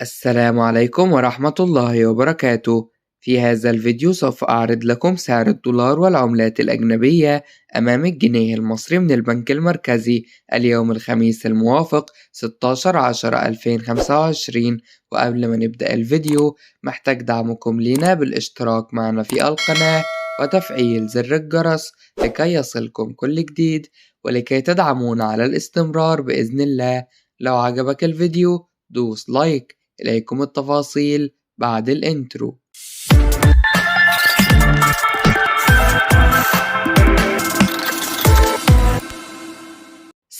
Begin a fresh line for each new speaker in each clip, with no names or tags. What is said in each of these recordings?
السلام عليكم ورحمة الله وبركاته. في هذا الفيديو سوف أعرض لكم سعر الدولار والعملات الأجنبية أمام الجنيه المصري من البنك المركزي اليوم الخميس الموافق 16/10/2025. وقبل ما نبدأ الفيديو محتاج دعمكم لينا بالاشتراك معنا في القناة وتفعيل زر الجرس لكي يصلكم كل جديد ولكي تدعمونا على الاستمرار بإذن الله. لو عجبك الفيديو دوس لايك. إليكم التفاصيل بعد الانترو.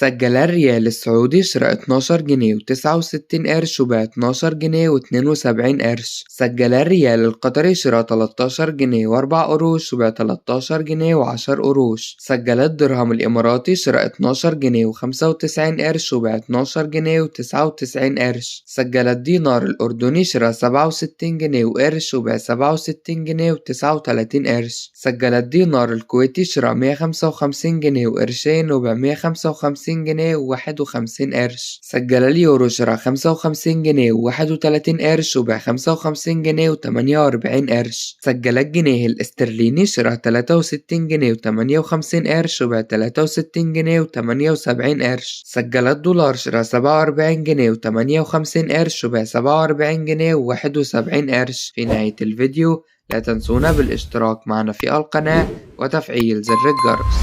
سجل الريال السعودي شراء 12 جنيه و69 قرش وبيع 12 جنيه و72 قرش. سجل الريال القطري شراء 13 جنيه و4 قروش وبيع 13 جنيه و10 قروش. سجل الدرهم الإماراتي شراء 12 جنيه و95 قرش وبيع 12 جنيه و99 قرش. سجل الدينار الأردني شراء 67 جنيه وقرش وبيع 67 جنيه و39 قرش. سجل الدينار الكويتي شراء 155 جنيه وقرشين وبيع 155 جنيه و51 قرش. سجل اليورو شراء 55 جنيه و31 قرش وبيع 55 جنيه و48 قرش. سجل الجنيه الاسترليني شراء 63 جنيه و58 قرش وبيع 63 جنيه و78 قرش. سجل الدولار شراء 47 جنيه و58 قرش وبيع 47 جنيه و71 قرش. في نهاية الفيديو لا تنسونا بالاشتراك معنا في القناة وتفعيل زر الجرس.